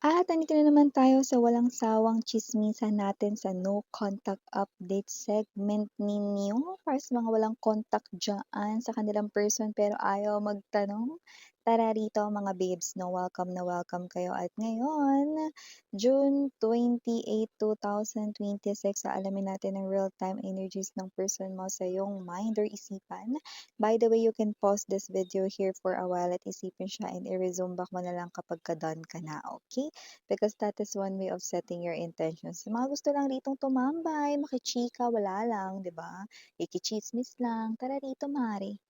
At nandito na naman tayo sa walang sawang tsismisan natin sa no contact update segment ninyo para sa mga walang contact diyaan sa kanilang person pero ayaw magtanong. Tara rito mga babes, no, welcome na welcome kayo. At ngayon, June 28, 2026, alamin natin ang real-time energies ng person mo sa iyong mind or isipan. By the way, you can pause this video here for a while at isipin siya and i-resume back mo na lang kapag ka-done ka na, okay? Because that is one way of setting your intentions. Sa mga gusto lang ritong tumambay, makichika, wala lang, 'di ba? Ikichismis lang, tara rito, mare.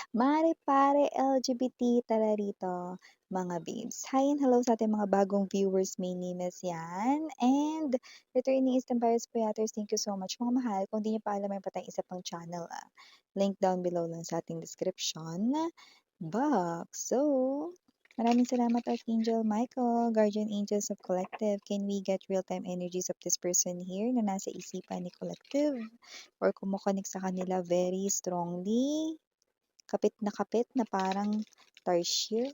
Mare, pare, LGBT, tara rito, mga babes. Hi and hello sa ating mga bagong viewers. My name is Yan. And returning is Temperes Payaters. Thank you so much, mga mahal. Kung di niyo pa alam, may patay isa pang channel. Link down below lang sa ating description box. So, maraming salamat Archangel Michael, Guardian Angels of Collective. Can we get real-time energies of this person here na nasa isipan ni Collective? Or kumukonek sa kanila very strongly? Kapit na parang tarsier?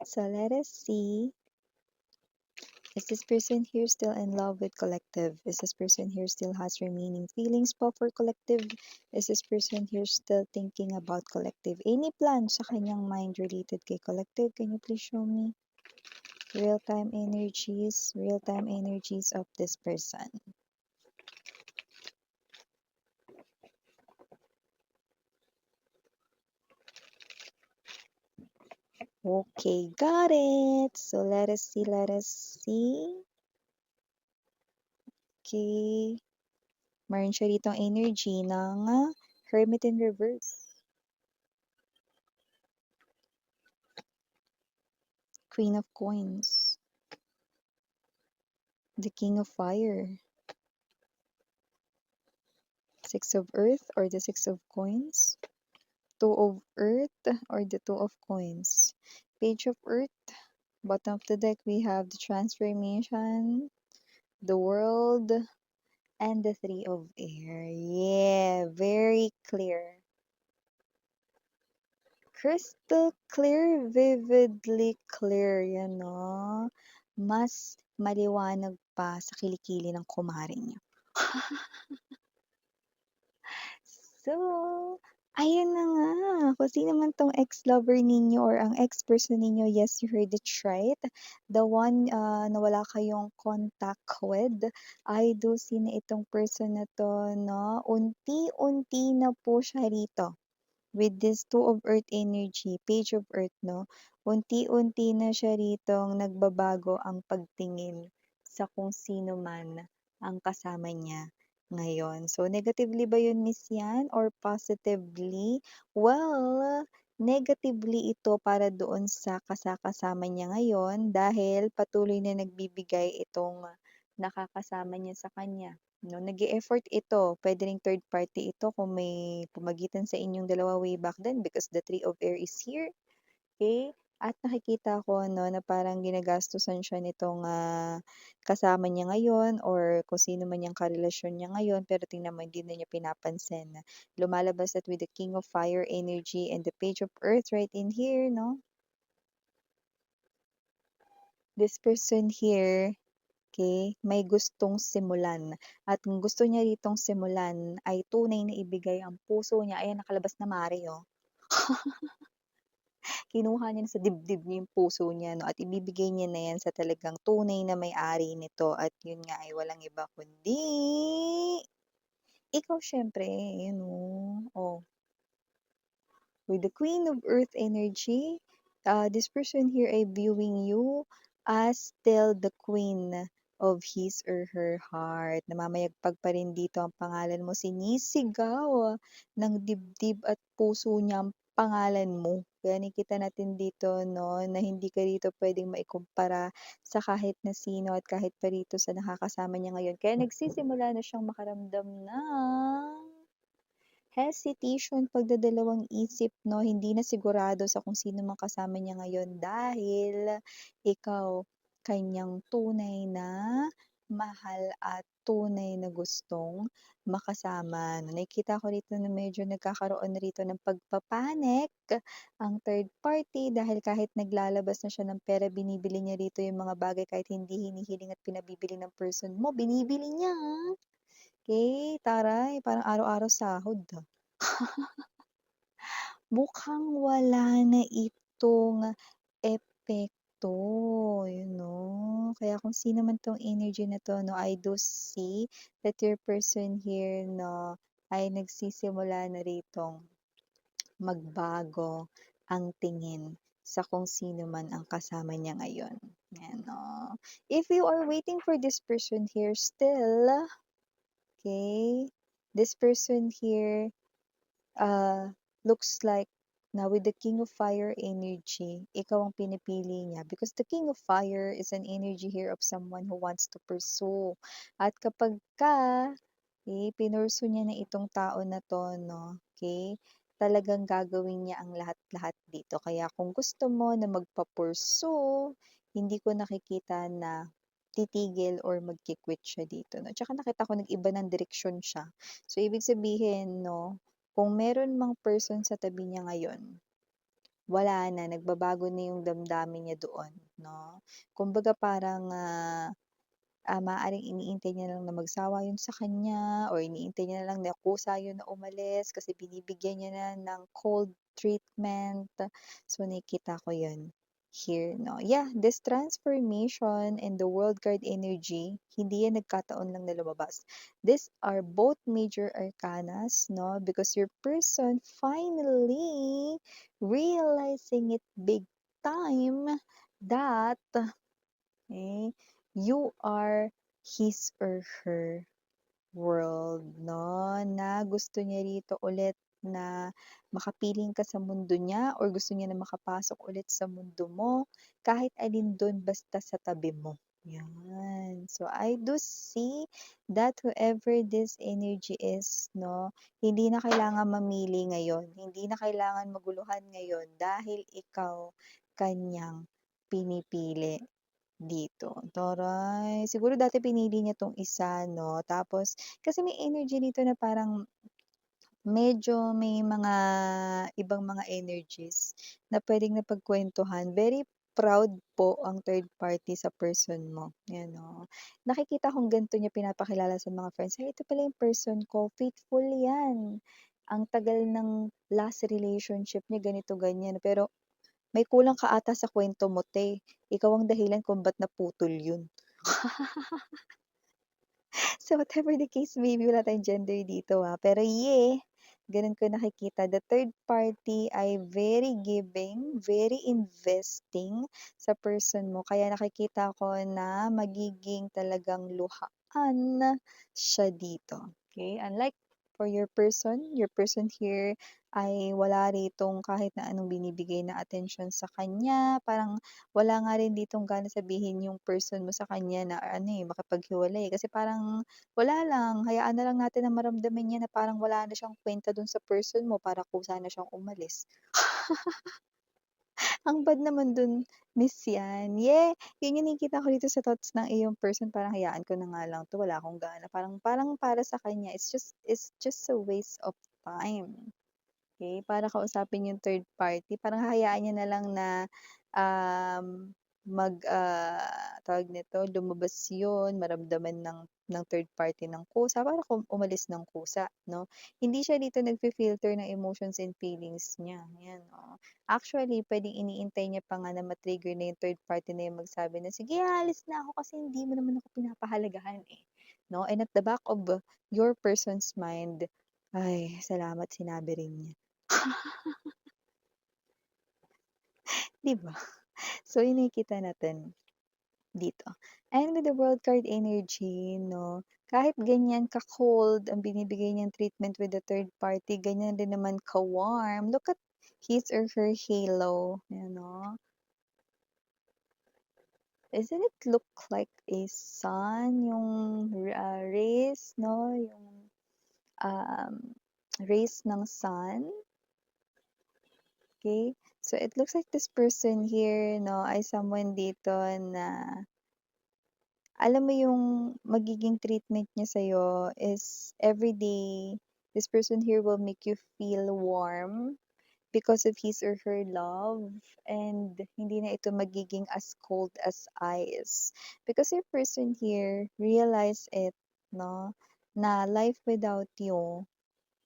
So let us see. Is this person here still in love with Collective? Is this person here still has remaining feelings po for Collective? Is this person here still thinking about Collective? Any plans sa kanyang mind related kay Collective? Can you please show me real-time energies of this person? Okay, got it. So let us see. Okay. Meron siya ditong energy ng Hermit in Reverse. Queen of Coins. The King of Fire. Six of Earth or the Six of Coins. Two of Earth or the Two of Coins. Page of Earth. Bottom of the deck, we have the Transformation, the World, and the Three of Air. Yeah, very clear. Crystal clear, vividly clear, yan no? Mas maliwanag pa sa kilikili ng kumare niyo. So, ayun na nga. Kung sino man tong ex-lover ninyo or ang ex-person ninyo, yes, you heard it right. The one na wala kayong contact with, I do see na itong person na to, no? Unti-unti na po siya rito. With this Two of Earth energy, Page of Earth, no? Unti-unti na siya ritong nagbabago ang pagtingin sa kung sino man ang kasama niya ngayon. So, negatively ba yun, Miss Yan? Or positively? Well, negatively ito para doon sa kasakasama niya ngayon dahil patuloy na nagbibigay itong nakakasama niya sa kanya. No, nag-e-effort ito. Pwede ring third party ito kung may pumagitan sa inyong dalawa way back then because the Three of Air is here. Okay? At nakikita ko no, na parang ginagastusan siya nitong kasama niya ngayon or kung sino man yung karelasyon niya ngayon pero tingnan mo hindi na niya pinapansin. Lumalabas at with the King of Fire energy and the Page of Earth right in here, no? This person here, okay, may gustong simulan. At kung gusto niya ditong simulan ay tunay na ibigay ang puso niya. Ayan, nakalabas na Mare, oh. Kinuha niya na sa dibdib niya yung puso niya, no? At ibibigay niya na yan sa talagang tunay na may-ari nito. At yun nga ay walang iba kundi ikaw syempre, yun oh. With the Queen of Earth energy, this person here ay viewing you as still the queen of his or her heart. Namamayagpag pa rin dito ang pangalan mo. Sinisigaw ng dibdib at puso niya ang pangalan mo. Kaya nakita natin dito no, na hindi ka dito pwedeng maikumpara sa kahit na sino at kahit pa rito sa nakakasama niya ngayon. Kaya nagsisimula na siyang makaramdam ng hesitation, pagdadalawang isip 'no, hindi na sigurado sa kung sino mang kasama niya ngayon dahil ikaw kanyang tunay na mahal at tunay na gustong makasama 'no. Nakikita ko rito na medyo nagkakaroon na rito ng pagpa-panic ang third party dahil kahit naglalabas na siya ng pera binibili niya rito yung mga bagay kahit hindi hinihiling at pinabibili ng person mo, binibili niya, ah. Okey, taray parang araw-araw sahod, ah. Mukhang wala na itong epekto, you know. Kaya kung sino man 'tong energy na 'to 'no, I do see that your person here 'no, ay nagsisimula na ritong magbago ang tingin sa kung sino man ang kasama niya ngayon, 'yan 'no. If you are waiting for this person here still, okay, this person here looks like na with the King of Fire energy, ikaw ang pinipili niya because the King of Fire is an energy here of someone who wants to pursue. At kapagka, pinursu niya na itong tao na 'to 'no, okay, talagang gagawin niya ang lahat-lahat dito. Kaya kung gusto mo na magpa-pursue, hindi ko nakikita na titigil or magki-quit siya dito 'no. Tsaka nakita ko nag-iba ng direksyon siya. So, ibig sabihin 'no, kung meron mang person sa tabi niya ngayon, wala na, nagbabago na yung damdamin niya doon 'no. Kumbaga parang, maaaring iniintay niya lang na magsawa yun sa kanya or iniintay niya na lang na kusa yun na umalis kasi binibigyan niya na ng cold treatment. So, nakikita ko yun here 'no. Yeah, this transformation and the world card energy, hindi yan nagkataon lang na lumabas. These are both major arcanas 'no, because your person finally realizing it big time that, eh, you are his or her world 'no, na gusto niya rito ulit na makapiling ka sa mundo niya or gusto niya na makapasok ulit sa mundo mo, kahit alin dun basta sa tabi mo, 'yan. So, I do see that whoever this energy is 'no, hindi na kailangan mamili ngayon, hindi na kailangan maguluhan ngayon dahil ikaw kanyang pinipili dito. Taray! Siguro dati pinili niya 'tong isa 'no, tapos kasi may energy dito na parang medyo may mga ibang mga energies na puwedeng napagkuwentuhan. Very proud po ang third party sa person mo, 'yan oh. Nakikita kong ganito niya pinapakilala sa mga friends, "Ay, ito pala yung person ko, faithful 'yan. Ang tagal ng last relationship niya ganito, ganyan, pero may kulang ka ata sa kuwento mo 'te, ikaw ang dahilan kung ba't naputol yun." So, whatever the case may be, wala tayong gender dito, pero gano'n ko nakikita. The third party ay very giving, very investing sa person mo. Kaya nakikita ko na magiging talagang luhaan siya dito, okay. Unlike for your person here ay wala ritong kahit na anong binibigay na atensyon sa kanya. Parang wala nga rin ditong gana sabihin yung person mo sa kanya na ano, makipaghiwalay. Kasi parang wala lang, hayaan na lang natin na maramdaman niya na parang wala na siyang kuwenta dun sa person mo para kusa na siyang umalis. Ang bad naman dun, Miss yan. Yun yung nakikita ko dito sa thoughts ng iyong person, parang hayaan ko na nga lang 'to, wala akong gana. Parang parang para sa kanya it's just a waste of time. Okay, para kausapin yung third party, parang hahayaan niya na lang na, tawag nito, lumabas yun, maramdaman ng third party ng kusa para umalis ng kusa 'no. Hindi siya dito nagfi-filter ng emotions and feelings niya, 'yan, oo. Actually, puwedeng iniintay niya pa nga na ma-trigger na yung third party na yung magsabi na, "Sige, aalis na ako kasi hindi mo naman ako pinapahalagahan, eh." 'No, and at the back of your person's mind, "Ay, salamat sinabi rin niya." 'Di ba? So, yun nakikita natin dito. And with the World card energy 'no, kahit ganyan ka-cold ang binibigay niyang treatment with the third party, ganyan din naman ka-warm. Look at his or her halo, you know? Doesn't it look like a sun yung, rays 'no, yung, um, rays ng sun? Okay, so it looks like this person here 'no, ay someone dito na alam mo yung magiging treatment niya sa'yo is everyday, this person here will make you feel warm because of his or her love, and hindi na ito magiging as cold as ice. Because your person here realize it, no, na life without you,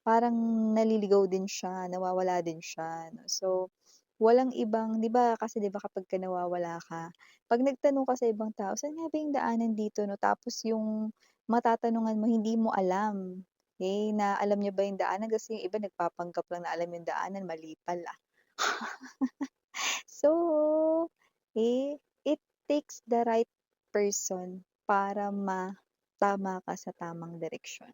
parang naliligaw din siya, nawawala din siya, 'no. So, walang ibang 'di ba kasi 'di ba kapagka nawawala ka, 'pag nagtanong ka sa ibang tao, "Saan nga ba yung daanan dito?" 'no, tapos yung matatanungan mo hindi mo alam, eh, na alam niya ba yung daanan kasi yung iba nagpapanggap lang na alam yung daanan, mali pala. So, it takes the right person para matama ka sa tamang direksyon.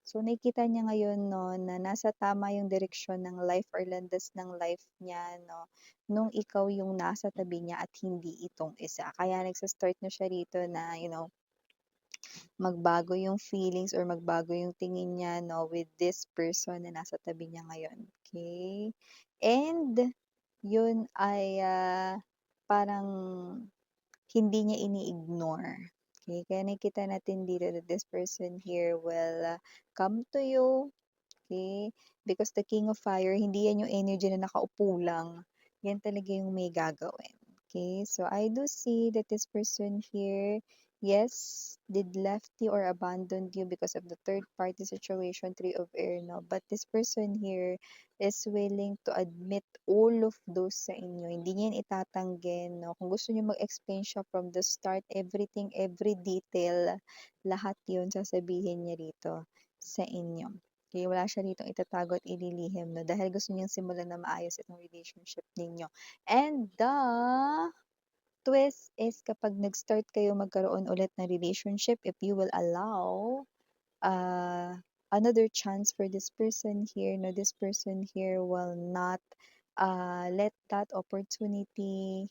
So, nakikita niya ngayon 'no, na nasa tama yung direksyon ng life or landas ng life niya 'no, nung ikaw yung nasa tabi niya at hindi itong isa. Kaya nagsa-start na siya rito na, magbago yung feelings or magbago yung tingin niya 'no, with this person na nasa tabi niya ngayon, okay. And yun ay, parang hindi niya ini-ignore, okay. Kaya nakikita natin dito that this person here will, come to you. Okay, because the King of Fire, hindi yan yung energy na nakaupo lang. Yan talaga yung may gagawin. Okay, so I do see that this person here, yes, did left you or abandoned you because of the third party situation, Three of Air, no? But this person here is willing to admit all of those sa inyo. Hindi niya yan itatanggi, no? Kung gusto niyo mag-explain siya from the start, everything, every detail, lahat yun sasabihin niya rito sa inyo. Kaya wala siya ditong itatago at ililihim 'no, dahil gusto niyang simulan na maayos itong relationship ninyo. And the twist is kapag nag-start kayo magkaroon ulit ng relationship, if you will allow, uh, another chance for this person here, no, this person here will not, let that opportunity,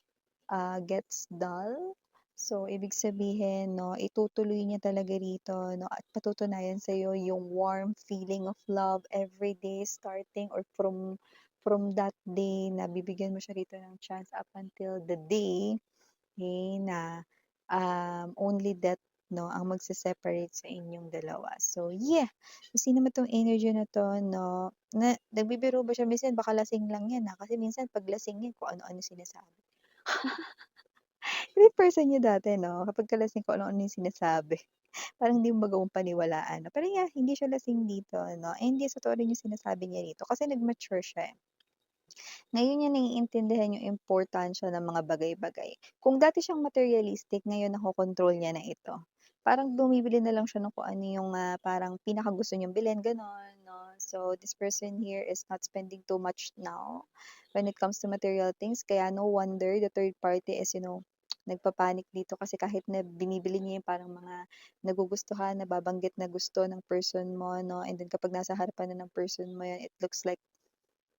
gets dull. So, ibig sabihin, no, itutuloy niya talaga rito, no, at patutunayan sa'yo yung warm feeling of love every day starting or from that day na bibigyan mo siya rito ng chance up until the day, na, only death 'no, ang magse-separate sa inyong dalawa. So, yeah, kung sino man 'tong energy na 'to 'no, na nagbibiro ba siya minsan baka lasing lang 'yan, kasi minsan 'pag lasing 'yan kung ano-ano sinasabi. Yung person niyo dati 'no, kapagka lasing kung ano-ano yung sinasabi, parang hindi mo magawang paniwalaan 'no. Pero yeah, hindi siya lasing dito 'no, and yes, totoo rin yung sinasabi niya rito kasi nag-mature siya, eh. Ngayon niya naiintindihan yung importansya ng mga bagay-bagay. Kung dati siyang materialistic, ngayon nakokontrol niya na ito. Parang bumibili na lang siya ng kung ano yung, parang pinakagusto niyang bilhin, gano'n, 'no. So, this person here is not spending too much now when it comes to material things, kaya no wonder the third party is, nagpa-panic dito kasi kahit na binibili niya yung parang mga nagugustuhan, nababanggit na gusto ng person mo, 'no, and then kapag nasa harapan na ng person mo 'yan, it looks like,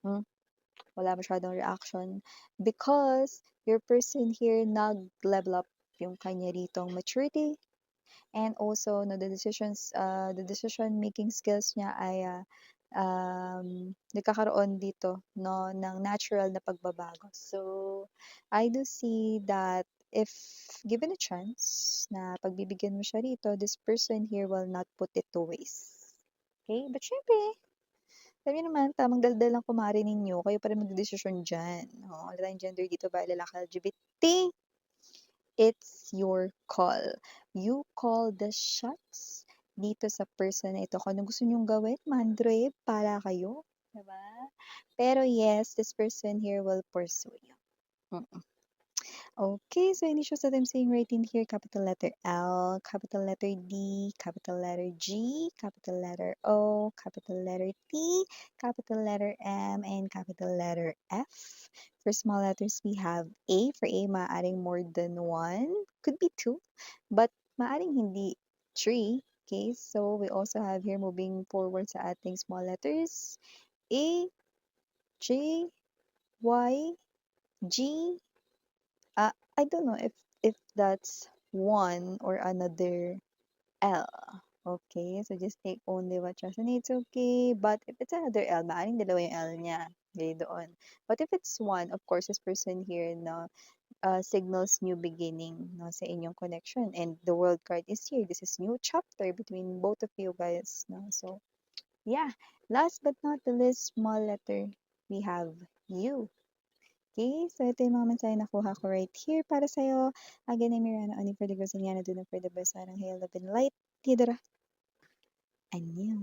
hmm, wala masyadong reaction because your person here nag-level up yung kanya ritong maturity, and also no, the decision making skills niya ay nagkakaroon dito no ng natural na pagbabago. So I do see that if given a chance na pagbibigyan mo siya rito, this person here will not put it to waste. Okay? But syempre, alam niyo naman, tamang daldal lang kumare ninyo, kayo pa rin magdedesisyon diyan. Oo, wala tayong gender dito, babae, lalaki, LGBT, it's your call. You call the shots dito sa person na ito. Kung ano gusto niyong gawin, mandre, para kayo. Diba? Pero yes, this person here will pursue you. Mm. Okay, so initials that I'm seeing right in here, capital letter L, capital letter D, capital letter G, capital letter O, capital letter T, capital letter M, and capital letter F. For small letters, we have A. For A, maaring more than one, could be two, but maaring hindi three. Okay, so we also have here moving forward sa ating small letters, A, J, Y, G, I don't know if that's one or another L. Okay, so just take only what resonates, okay? But if it's another L, maaaring dalawa yung L niya. Okay, doon. But if it's one, of course, this person here, no, signals new beginning, no, sa inyong connection. And the world card is here. This is new chapter between both of you guys, no? So, yeah. Last but not the least, small letter, we have you. Okay, so ito yung mga mensahe na nakuha ko right here para sa'yo. Again, I'm Mirana, only for the girls and Yana, do not for the best. Sarang hail, love, and light. Hidra. Annyeong.